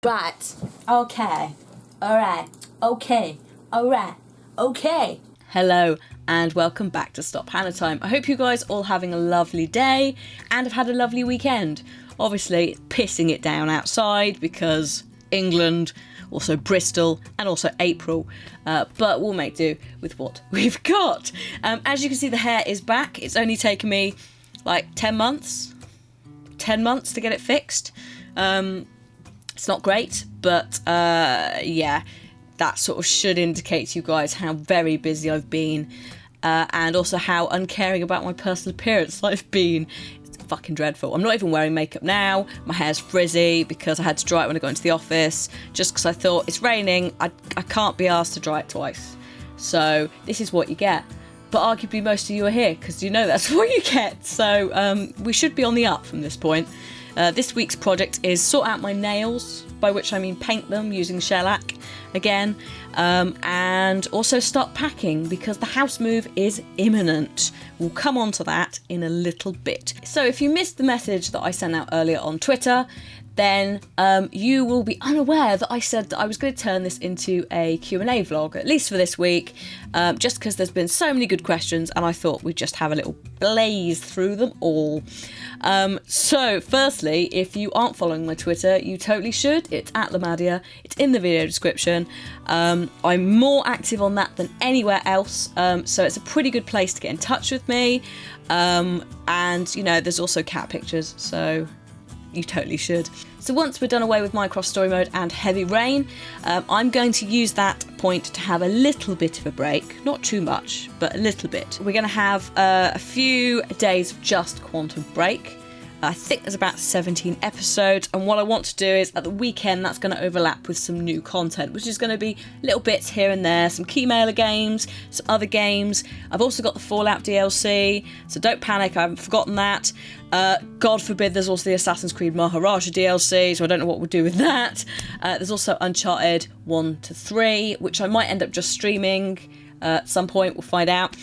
Right. Okay. Alright. Okay. Alright. Okay. Hello and welcome back to Stop Hannah Time. I hope you guys all having a lovely day and have had a lovely weekend. Obviously, pissing it down outside because England, also Bristol and also April, but we'll make do with what we've got. As you can see, the hair is back. It's only taken me like 10 months to get it fixed. It's not great, but yeah, that sort of should indicate to you guys how very busy I've been, and also how uncaring about my personal appearance I've been. It's fucking dreadful. I'm not even wearing makeup now. My hair's frizzy because I had to dry it when I got into the office, just because I thought it's raining, I can't be asked to dry it twice. So this is what you get. But arguably most of you are here because you know that's what you get. So we should be on the up from this point. This week's project is sort out my nails, by which I mean paint them using shellac again, and also start packing because the house move is imminent. We'll come on to that in a little bit. So if you missed the message that I sent out earlier on Twitter, then you will be unaware that I said that I was going to turn this into a Q&A vlog, at least for this week, just because there's been so many good questions and I thought we'd just have a little blaze through them all. So firstly, if you aren't following my Twitter, you totally should. It's @Lamadia. It's in the video description. I'm more active on that than anywhere else, so it's a pretty good place to get in touch with me. And, you know, there's also cat pictures, so you totally should. So once we're done away with Minecraft Story Mode and Heavy Rain, I'm going to use that point to have a little bit of a break. Not too much, but a little bit. We're going to have a few days of just Quantum Break. I think there's about 17 episodes, and what I want to do is at the weekend that's going to overlap with some new content, which is going to be little bits here and there, some Keymailer games, some other games. I've also got the Fallout DLC, so don't panic, I haven't forgotten that. God forbid there's also the Assassin's Creed Maharaja DLC, so I don't know what we'll do with that. There's also Uncharted 1 to 3, which I might end up just streaming at some point, we'll find out.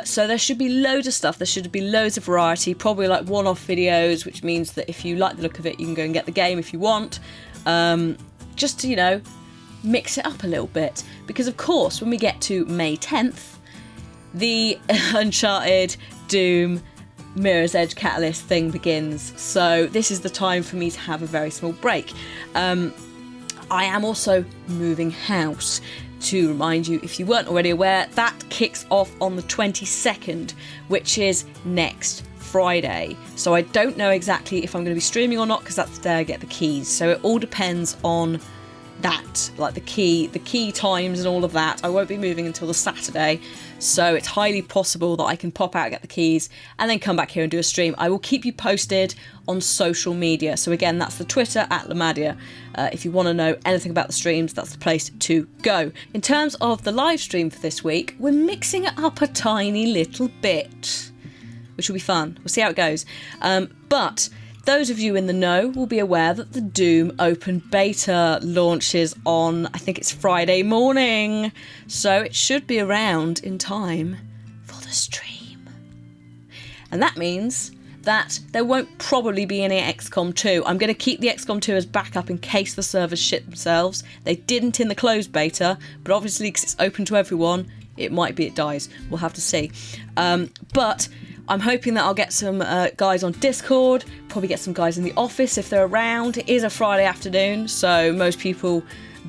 So there should be loads of stuff, there should be loads of variety, probably like one-off videos, which means that if you like the look of it, you can go and get the game if you want. Just to, you know, mix it up a little bit. Because of course, when we get to May 10th, the Uncharted, Doom, Mirror's Edge Catalyst thing begins. So this is the time for me to have a very small break. I am also moving house. To remind you, if you weren't already aware, that kicks off on the 22nd, which is next Friday. So I don't know exactly if I'm going to be streaming or not, because that's the day I get the keys. So it all depends on that, like the key times and all of that. I won't be moving until the Saturday, so it's highly possible that I can pop out, get the keys, and then come back here and do a stream. I will keep you posted on social media. So again, that's the Twitter @Lamadia. If you want to know anything about the streams, that's the place to go. In terms of the live stream for this week, we're mixing it up a tiny little bit, which will be fun. We'll see how it goes. But those of you in the know will be aware that the Doom Open Beta launches on, I think it's Friday morning, so it should be around in time for the stream. And that means that there won't probably be any XCOM 2. I'm going to keep the XCOM 2 as backup in case the servers shit themselves. They didn't in the closed beta, but obviously because it's open to everyone, it might be it dies. We'll have to see. But I'm hoping that I'll get some guys on Discord, probably get some guys in the office if they're around. It is a Friday afternoon, so most people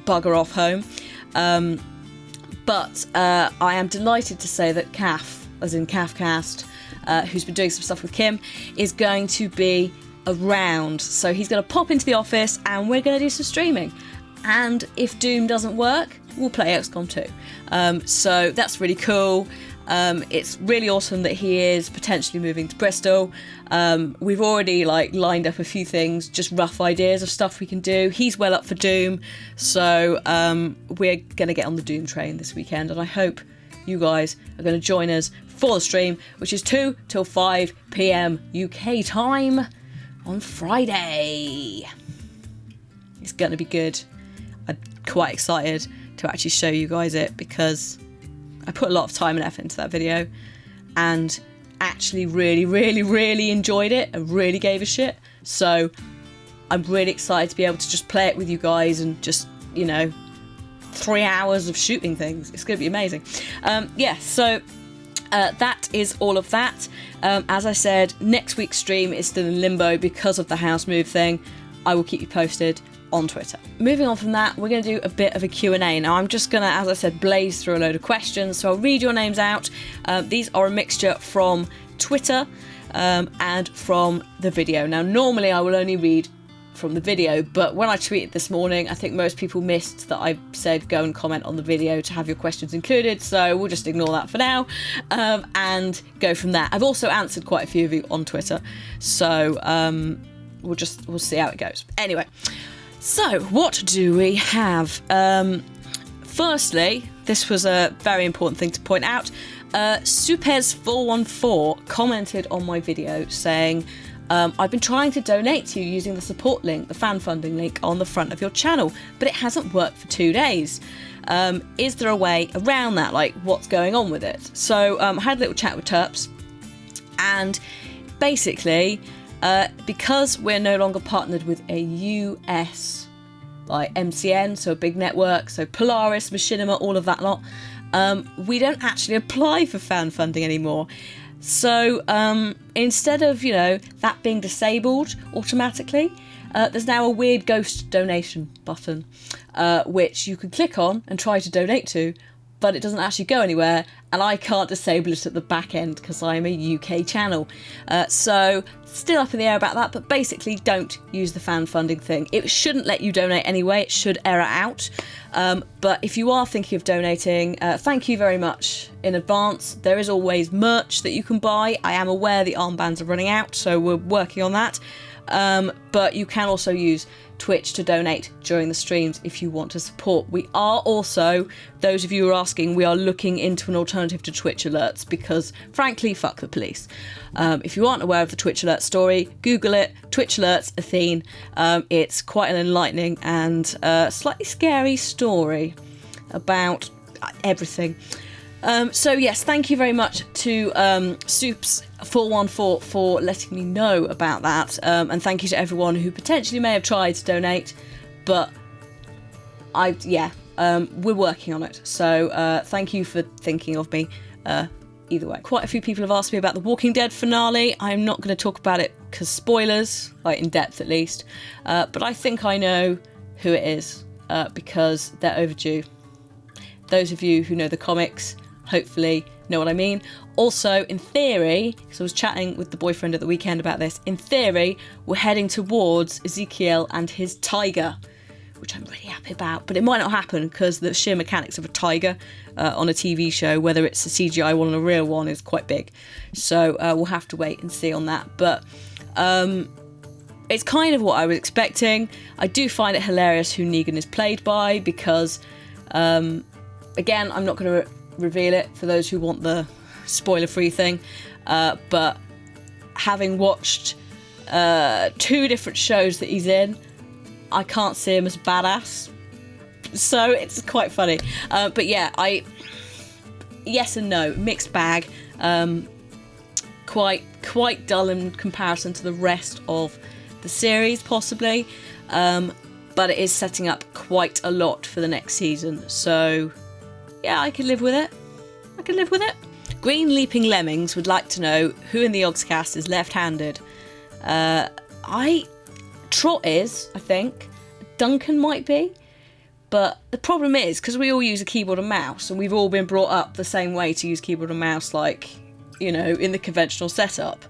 bugger off home. But I am delighted to say that Caf, as in Cafcast, who's been doing some stuff with Kim, is going to be around. So he's going to pop into the office and we're going to do some streaming. And if Doom doesn't work, we'll play XCOM 2. So that's really cool. It's really awesome that he is potentially moving to Bristol. We've already lined up a few things, just rough ideas of stuff we can do. He's well up for Doom, so we're going to get on the Doom train this weekend, and I hope you guys are going to join us for the stream, which is 2 till 5 p.m. UK time on Friday. It's going to be good. I'm quite excited to actually show you guys it because I put a lot of time and effort into that video and actually really enjoyed it and really gave a shit. So I'm really excited to be able to just play it with you guys and just, 3 hours of shooting things. It's going to be amazing. So that is all of that. As I said, next week's stream is still in limbo because of the house move thing. I will keep you posted on Twitter. Moving on from that, we're going to do a bit of a Q&A. Now, I'm just going to, as I said, blaze through a load of questions. So I'll read your names out. These are a mixture from Twitter and from the video. Now, normally I will only read from the video, but when I tweeted this morning, I think most people missed that I said go and comment on the video to have your questions included, so we'll just ignore that for now and go from there. I've also answered quite a few of you on Twitter, so we'll see how it goes. Anyway, so what do we have? Firstly, this was a very important thing to point out. Supez414 commented on my video saying, I've been trying to donate to you using the support link, the fan funding link on the front of your channel, but it hasn't worked for 2 days. Is there a way around that? Like, what's going on with it? So I had a little chat with Terps, and basically, because we're no longer partnered with a US like MCN, so a big network, so Polaris, Machinima, all of that lot, we don't actually apply for fan funding anymore. So instead of, that being disabled automatically, there's now a weird ghost donation button, which you can click on and try to donate to, but it doesn't actually go anywhere, and I can't disable it at the back end because I'm a UK channel. So still up in the air about that, but basically don't use the fan funding thing. It shouldn't let you donate anyway, it should error out. But if you are thinking of donating, thank you very much in advance. There is always merch that you can buy. I am aware the armbands are running out, so we're working on that. But you can also use Twitch to donate during the streams if you want to support. We are also, those of you who are asking, we are looking into an alternative to Twitch alerts because, frankly, fuck the police. If you aren't aware of the Twitch alert story, Google it, Twitch alerts, Athene. It's quite an enlightening and slightly scary story about everything. So yes, thank you very much to Soups414 for letting me know about that, and thank you to everyone who potentially may have tried to donate, but we're working on it, so thank you for thinking of me either way. Quite a few people have asked me about the Walking Dead finale. I'm not going to talk about it because spoilers, like in depth at least, but I think I know who it is because they're overdue. Those of you who know the comics hopefully know what I mean. Also, in theory, because I was chatting with the boyfriend at the weekend about this, in theory, we're heading towards Ezekiel and his tiger, which I'm really happy about. But it might not happen because the sheer mechanics of a tiger on a TV show, whether it's a CGI one or a real one, is quite big. So we'll have to wait and see on that. But it's kind of what I was expecting. I do find it hilarious who Negan is played by because, again, I'm not going to reveal it for those who want the spoiler-free thing, but having watched 2 different shows that he's in, I can't see him as badass, so it's quite funny. But yeah, yes and no, mixed bag. Quite dull in comparison to the rest of the series, possibly, but it is setting up quite a lot for the next season, so yeah, I can live with it. Green Leaping Lemmings would like to know who in the Ogscast is left-handed. Trot is, I think. Duncan might be. But the problem is, because we all use a keyboard and mouse, and we've all been brought up the same way to use keyboard and mouse, like, in the conventional setup,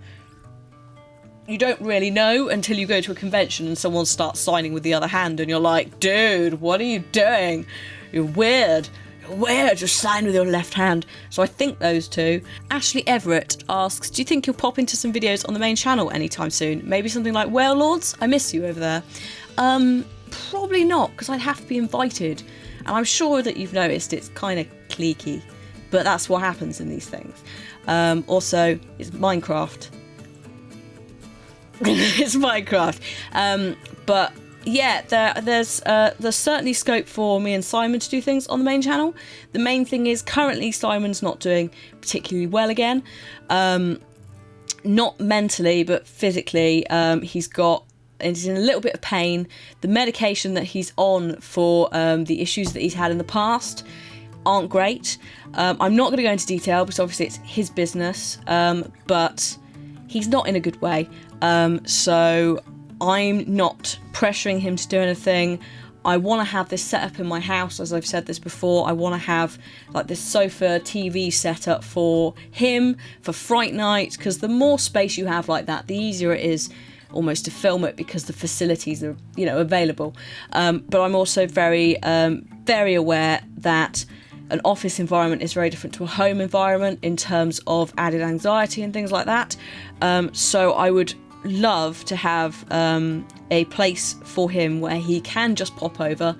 you don't really know until you go to a convention and someone starts signing with the other hand, and you're like, dude, what are you doing? You're weird. Just sign with your left hand. So I think those 2. Ashley Everett asks, do you think you'll pop into some videos on the main channel anytime soon? Maybe something like Whale Lords? I miss you over there. Probably not, because I'd have to be invited. And I'm sure that you've noticed it's kind of cliquey. But that's what happens in these things. Also, it's Minecraft. It's Minecraft. But yeah, there's certainly scope for me and Simon to do things on the main channel. The main thing is currently Simon's not doing particularly well again. Not mentally, but physically. He's got and he's in a little bit of pain. The medication that he's on for the issues that he's had in the past aren't great. I'm not going to go into detail because obviously it's his business, but he's not in a good way. So I'm not pressuring him to do anything. I want to have this set up in my house, as I've said this before. I want to have like this sofa TV set up for him for fright night, because the more space you have like that, the easier it is almost to film it, because the facilities are, you know, available. But I'm also very aware that an office environment is very different to a home environment in terms of added anxiety and things like that. So I would love to have a place for him where he can just pop over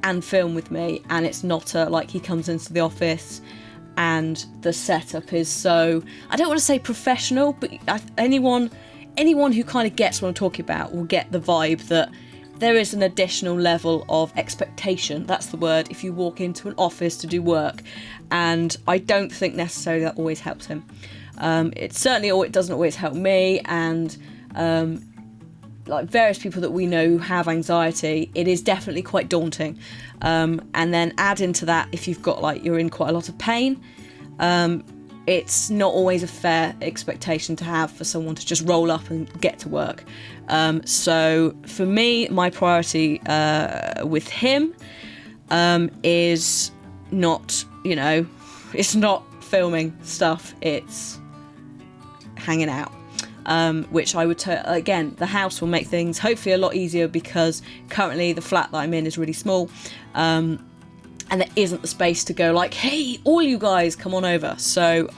and film with me, and it's not like he comes into the office and the setup is so, I don't want to say professional, but anyone who kind of gets what I'm talking about will get the vibe that there is an additional level of expectation. That's the word, if you walk into an office to do work, and I don't think necessarily that always helps him. It doesn't always help me, and like various people that we know who have anxiety, it is definitely quite daunting. And then add into that, if you've got like, you're in quite a lot of pain, it's not always a fair expectation to have for someone to just roll up and get to work. So for me, my priority with him is not, it's not filming stuff, it's hanging out. Which I would again, the house will make things hopefully a lot easier, because currently the flat that I'm in is really small, and there isn't the space to go like, hey, all you guys come on over. So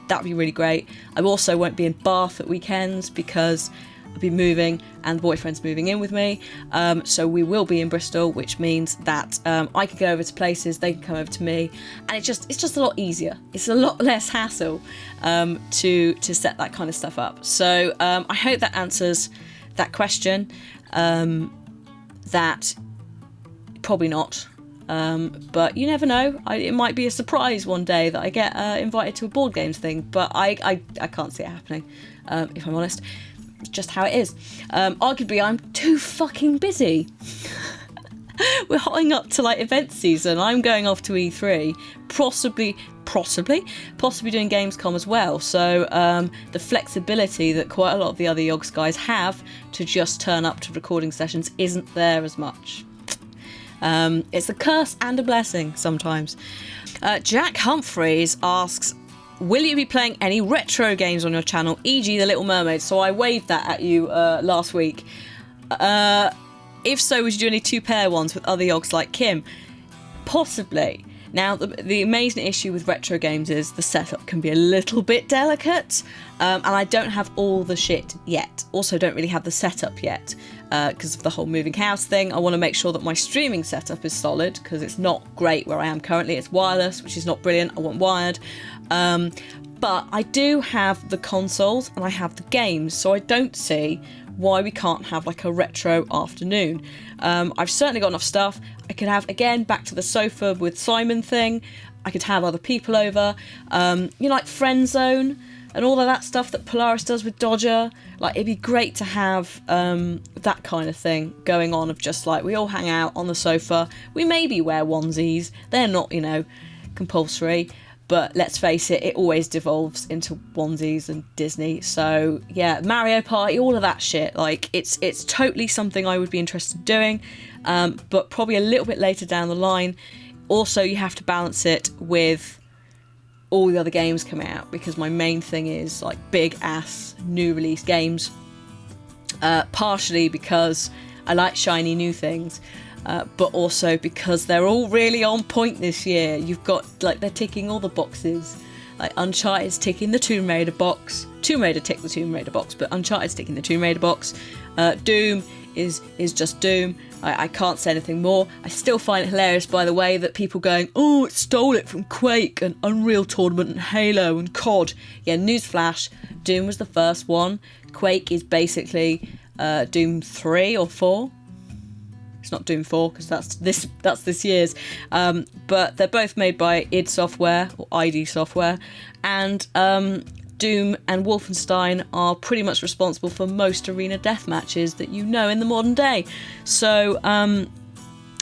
that'd be really great. I also won't be in Bath at weekends because I'll be moving and the boyfriend's moving in with me. So we will be in Bristol, which means that I can go over to places, they can come over to me, and it's just a lot easier. It's a lot less hassle to set that kind of stuff up. So I hope that answers that question. That probably not. But you never know. It might be a surprise one day that I get invited to a board games thing, but I can't see it happening, if I'm honest. It's just how it is. Arguably, I'm too fucking busy. We're hotting up to like event season. I'm going off to E3, possibly doing Gamescom as well. So the flexibility that quite a lot of the other Yogs guys have to just turn up to recording sessions isn't there as much. It's a curse and a blessing sometimes. Jack Humphreys asks, will you be playing any retro games on your channel, e.g. The Little Mermaid? So I waved that at you last week. If so, would you do any two-player ones with other Yogs like Kim? Possibly. Now, the amazing issue with retro games is the setup can be a little bit delicate, and I don't have all the shit yet. Also, don't really have the setup yet, because of the whole moving house thing. I want to make sure that my streaming setup is solid, because it's not great where I am currently. It's wireless, which is not brilliant. I want wired. But I do have the consoles and I have the games, so I don't see why we can't have like a retro afternoon. I've certainly got enough stuff. I could have, again, back to the sofa with Simon thing. I could have other people over. Like Friend Zone and all of that stuff that Polaris does with Dodger. Like, it'd be great to have that kind of thing going on, of just like, we all hang out on the sofa. We maybe wear onesies. They're not, compulsory. But let's face it, it always devolves into onesies and Disney. So yeah, Mario Party, all of that shit. Like, it's totally something I would be interested in doing, but probably a little bit later down the line. Also, you have to balance it with all the other games coming out, because my main thing is like big ass new release games. Partially because I like shiny new things. But also because they're all really on point this year. You've got, like, they're ticking all the boxes. Like, Uncharted's ticking the Tomb Raider box. Tomb Raider ticked the Tomb Raider box, but Uncharted's ticking the Tomb Raider box. Doom is just Doom. I can't say anything more. I still find it hilarious, by the way, that people going, oh, it stole it from Quake and Unreal Tournament and Halo and COD. Yeah, newsflash, Doom was the first one. Quake is basically Doom 3 or 4. It's not Doom 4, because that's this year's. But they're both made by id Software, or ID Software. And Doom and Wolfenstein are pretty much responsible for most arena death matches that you know in the modern day. So,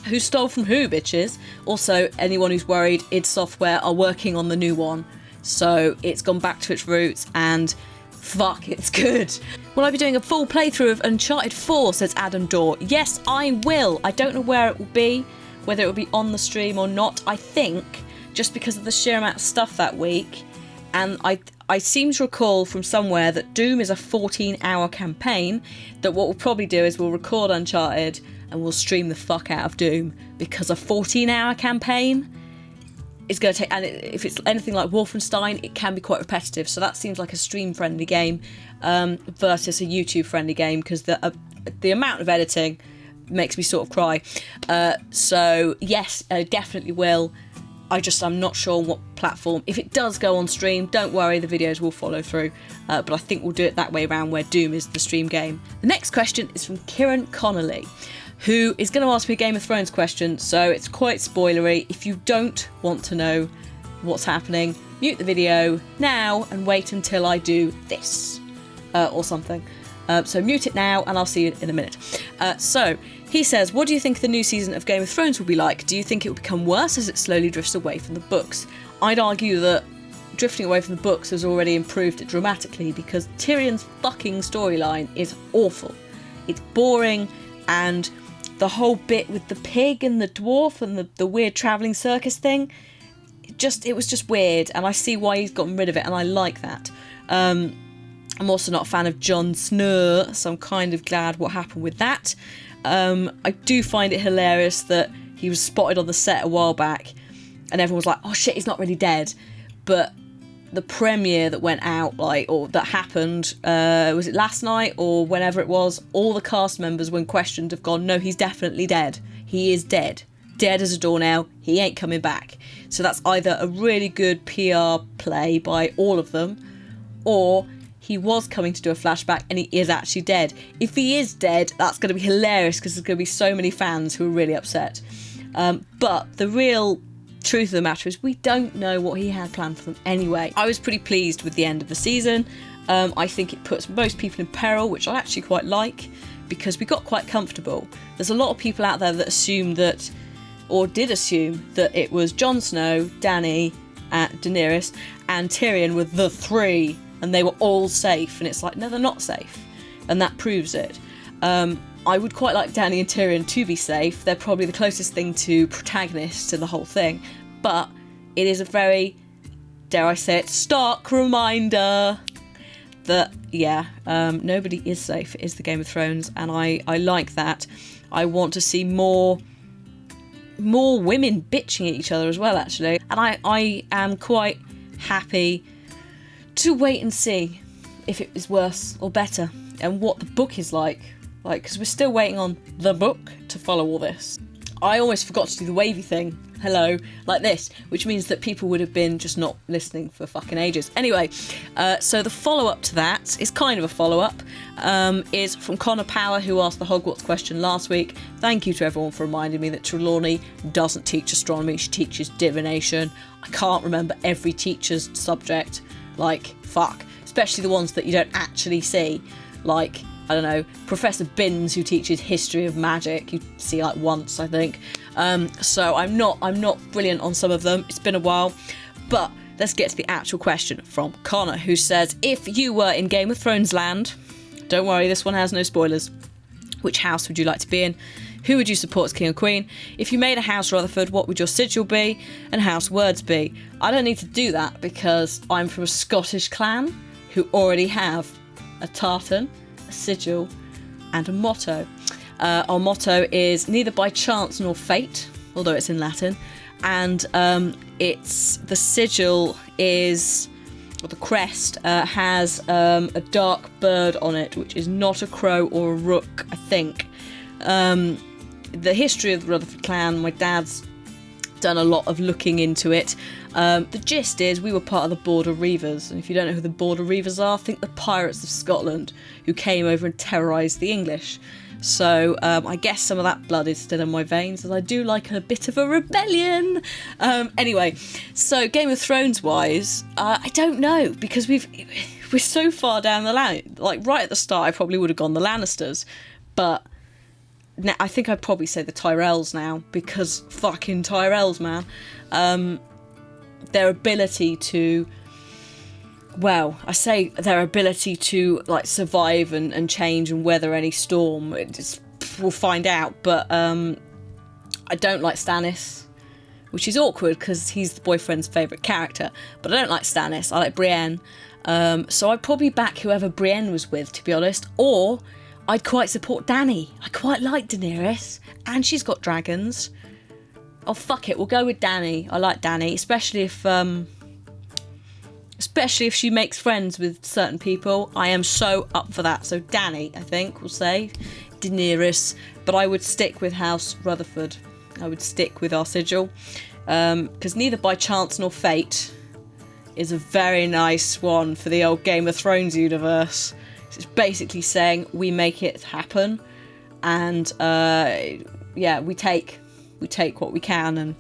who stole from who, bitches? Also, anyone who's worried, id Software are working on the new one. So it's gone back to its roots and fuck, it's good. Will I be doing a full playthrough of Uncharted 4, says Adam Dorr. Yes, I will. I don't know where it will be, whether it will be on the stream or not. I think, just because of the sheer amount of stuff that week, and I seem to recall from somewhere that Doom is a 14-hour campaign, that what we'll probably do is we'll record Uncharted and we'll stream the fuck out of Doom, because a 14-hour campaign is going to take, and if it's anything like Wolfenstein, it can be quite repetitive. So that seems like a stream-friendly game versus a YouTube-friendly game, because the amount of editing makes me sort of cry. So yes, I definitely will. I'm not sure on what platform. If it does go on stream, don't worry, the videos will follow through. But I think we'll do it that way around, where Doom is the stream game. The next question is from Kieran Connolly, who is going to ask me a Game of Thrones question, so it's quite spoilery. If you don't want to know what's happening, mute the video now and wait until I do this, or something. So mute it now and I'll see you in a minute. So he says, what do you think the new season of Game of Thrones will be like? Do you think it will become worse as it slowly drifts away from the books? I'd argue that drifting away from the books has already improved it dramatically, because Tyrion's fucking storyline is awful. It's boring, and the whole bit with the pig and the dwarf and the weird travelling circus thing, it was just weird, and I see why he's gotten rid of it, and I like that. I'm also not a fan of Jon Snow, so I'm kind of glad what happened with that. I do find it hilarious that he was spotted on the set a while back, and everyone was like, oh shit, he's not really dead. But the premiere that went out, or that happened, was it last night or whenever it was, all the cast members, when questioned, have gone, no, he's definitely dead. He is dead. Dead as a doornail. He ain't coming back. So that's either a really good PR play by all of them, or he was coming to do a flashback and he is actually dead. If he is dead, that's going to be hilarious, because there's going to be so many fans who are really upset. But the real truth of the matter is we don't know what he had planned for them anyway. I was pretty pleased with the end of the season. I think it puts most people in peril, which I actually quite like, because we got quite comfortable. There's a lot of people out there that assume that, or did assume, that it was Jon Snow, Dany, Daenerys and Tyrion were the three, and they were all safe, and it's like, no, they're not safe, and that proves it. I would quite like Dany and Tyrion to be safe. They're probably the closest thing to protagonists in the whole thing, but it is a very, dare I say it, stark reminder that, nobody is safe. It is the Game of Thrones, and I like that. I want to see more women bitching at each other as well, actually, and I am quite happy to wait and see if it is worse or better, and what the book is like, because we're still waiting on the book to follow all this. I almost forgot to do the wavy thing, hello, like this, which means that people would have been just not listening for fucking ages. Anyway, so the follow-up to that is kind of a follow-up, is from Connor Power, who asked the Hogwarts question last week. Thank you to everyone for reminding me that Trelawney doesn't teach astronomy, she teaches divination. I can't remember every teacher's subject, fuck, especially the ones that you don't actually see, I don't know, Professor Binns, who teaches history of magic, you see once, I think. So I'm not brilliant on some of them. It's been a while, but let's get to the actual question from Connor, who says, if you were in Game of Thrones land, don't worry, this one has no spoilers, which house would you like to be in? Who would you support as king or queen? If you made a House Rutherford, what would your sigil be and House words be? I don't need to do that, because I'm from a Scottish clan who already have a tartan, a sigil and a motto. Our motto is neither by chance nor fate, although it's in Latin, and it's the sigil is, or the crest has a dark bird on it, which is not a crow or a rook, I think. The history of the Rutherford clan, my dad's done a lot of looking into it. The gist is we were part of the Border Reivers, and if you don't know who the Border Reivers are, think the pirates of Scotland who came over and terrorised the English. So I guess some of that blood is still in my veins, as I do like a bit of a rebellion. Anyway, so Game of Thrones wise, I don't know, because we're so far down the line. Like right at the start, I probably would have gone the Lannisters, but now, I think I'd probably say the Tyrells now, because fucking Tyrells, man. Their ability to, well, I say their ability to like survive and change and weather any storm. We'll find out, but I don't like Stannis, which is awkward because he's the boyfriend's favourite character. But I don't like Stannis. I like Brienne. So I'd probably back whoever Brienne was with, to be honest, or I'd quite support Dany. I quite like Daenerys, and she's got dragons. Oh, fuck it, we'll go with Dany. I like Dany, especially if she makes friends with certain people. I am so up for that. So Dany, I think, we'll say. Daenerys, but I would stick with House Rutherford. I would stick with our sigil, because neither by chance nor fate is a very nice one for the old Game of Thrones universe. It's basically saying we make it happen, and we take what we can and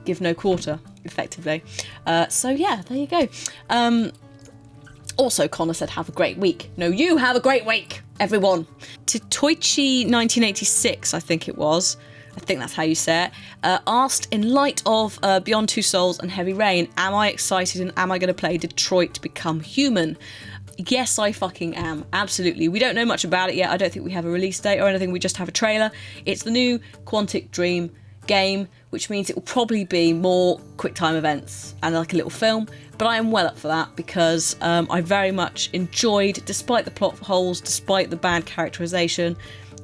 give no quarter, effectively. So yeah, there you go. Also, Connor said, have a great week. No, you have a great week, everyone. To Toichi 1986, I think it was. I think that's how you say it. Asked, in light of Beyond Two Souls and Heavy Rain, am I excited and am I going to play Detroit Become Human? Yes, I fucking am. Absolutely. We don't know much about it yet. I don't think we have a release date or anything. We just have a trailer. It's the new Quantic Dream game, which means it will probably be more quick time events and like a little film. But I am well up for that because I very much enjoyed, despite the plot holes, despite the bad characterization,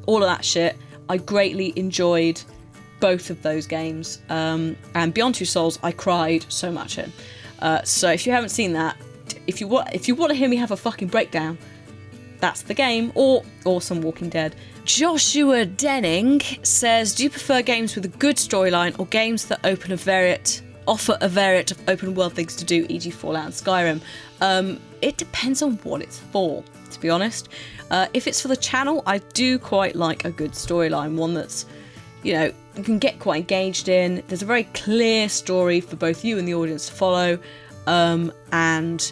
all of that shit, I greatly enjoyed both of those games. And Beyond Two Souls, I cried so much in. So if you haven't seen that, if you want to hear me have a fucking breakdown, that's the game, or some Walking Dead. Joshua Denning says, do you prefer games with a good storyline or games that offer a variant of open world things to do, e.g. Fallout and Skyrim? It depends on what it's for, to be honest. If it's for the channel, I do quite like a good storyline, one that's, you can get quite engaged in. There's a very clear story for both you and the audience to follow, and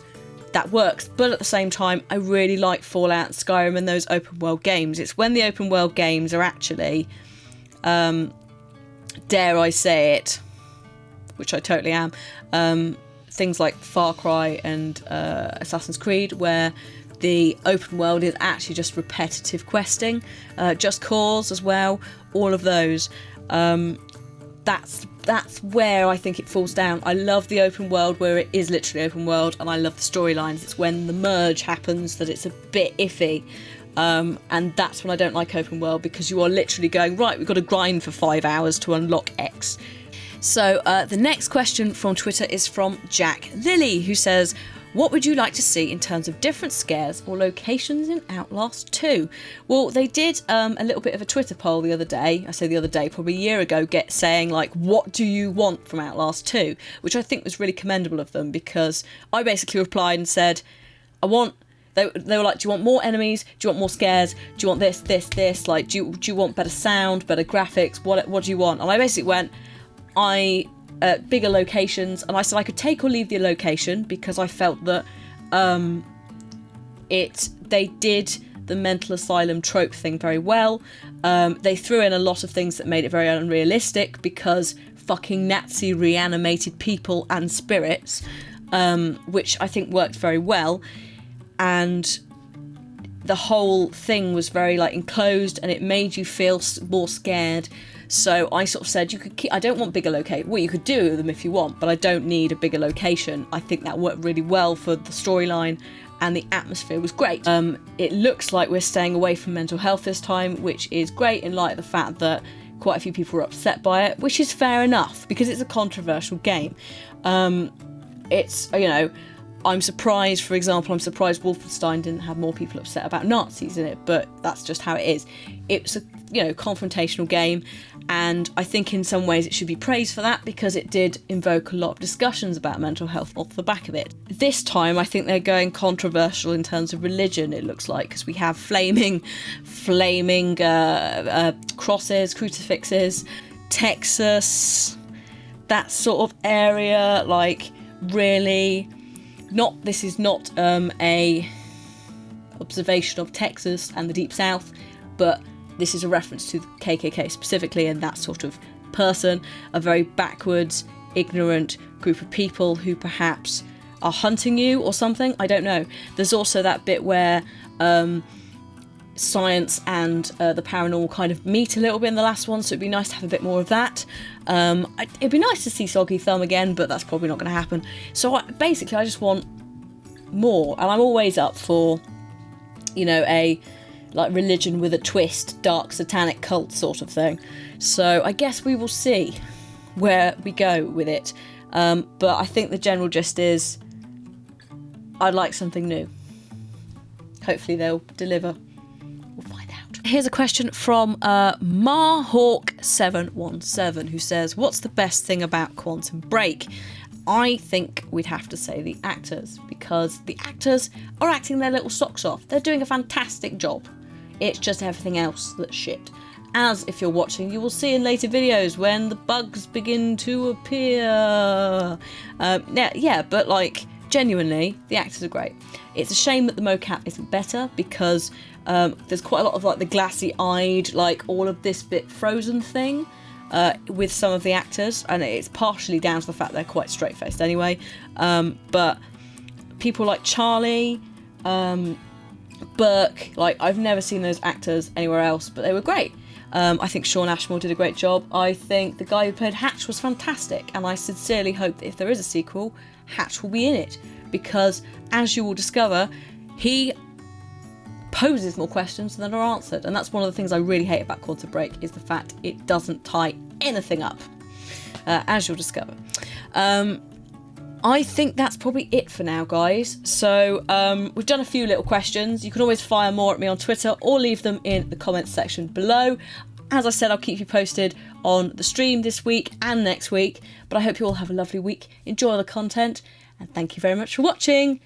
that works. But at the same time, I really like Fallout and Skyrim and those open world games. It's when the open world games are actually, dare I say it, which I totally am, things like Far Cry and Assassin's Creed, where the open world is actually just repetitive questing, Just Cause as well, all of those. That's where I think it falls down. I love the open world where it is literally open world, and I love the storylines. It's when the merge happens that it's a bit iffy, and that's when I don't like open world, because you are literally going, right, we've got to grind for 5 hours to unlock X. So the next question from Twitter is from Jack Lilly, who says, what would you like to see in terms of different scares or locations in Outlast 2? Well, they did a little bit of a Twitter poll the other day. I say the other day, probably a year ago, saying like, what do you want from Outlast 2? Which I think was really commendable of them, because I basically replied and said, they were like, do you want more enemies? Do you want more scares? Do you want this? Like, do you want better sound, better graphics? What do you want? And I basically went, bigger locations, and I said I could take or leave the location, because I felt that they did the mental asylum trope thing very well. They threw in a lot of things that made it very unrealistic, because fucking Nazi reanimated people and spirits, which I think worked very well, and the whole thing was very like enclosed, and it made you feel more scared. So I sort of said, I don't want bigger location. Well, you could do them if you want, but I don't need a bigger location. I think that worked really well for the storyline, and the atmosphere was great. It looks like we're staying away from mental health this time, which is great in light of the fact that quite a few people were upset by it, which is fair enough, because it's a controversial game. I'm surprised, for example, Wolfenstein didn't have more people upset about Nazis in it, but that's just how it is. It's a, confrontational game, and I think in some ways it should be praised for that because it did invoke a lot of discussions about mental health off the back of it. This time I think they're going controversial in terms of religion, it looks like, because we have flaming crosses, crucifixes, Texas, that sort of area, like really this is not a observation of Texas and the Deep South, but this is a reference to the KKK specifically and that sort of person, a very backwards, ignorant group of people who perhaps are hunting you or something, I don't know. There's also that bit where science and the paranormal kind of meet a little bit in the last one, so it'd be nice to have a bit more of that. It'd be nice to see Soggy Thumb again, but that's probably not going to happen. So basically I just want more, and I'm always up for, a like religion with a twist, dark satanic cult sort of thing. So I guess we will see where we go with it. But I think the general gist is I'd like something new. Hopefully they'll deliver. We'll find out. Here's a question from Marhawk717 who says, what's the best thing about Quantum Break? I think we'd have to say the actors, because the actors are acting their little socks off. They're doing a fantastic job. It's just everything else that's shit. As, if you're watching, you will see in later videos when the bugs begin to appear. But like, genuinely, the actors are great. It's a shame that the mocap isn't better, because there's quite a lot of like the glassy-eyed, like all of this bit frozen thing with some of the actors, and it's partially down to the fact they're quite straight-faced anyway. But people like Charlie, Burke, like I've never seen those actors anywhere else, but they were great. I think Sean Ashmore did a great job. I think the guy who played Hatch was fantastic, and I sincerely hope that if there is a sequel, Hatch will be in it, because as you will discover, he poses more questions than are answered, and that's one of the things I really hate about Quantum Break, is the fact it doesn't tie anything up, as you'll discover. I think that's probably it for now, guys. So we've done a few little questions. You can always fire more at me on Twitter or leave them in the comments section below. As I said, I'll keep you posted on the stream this week and next week, but I hope you all have a lovely week. Enjoy the content, and thank you very much for watching.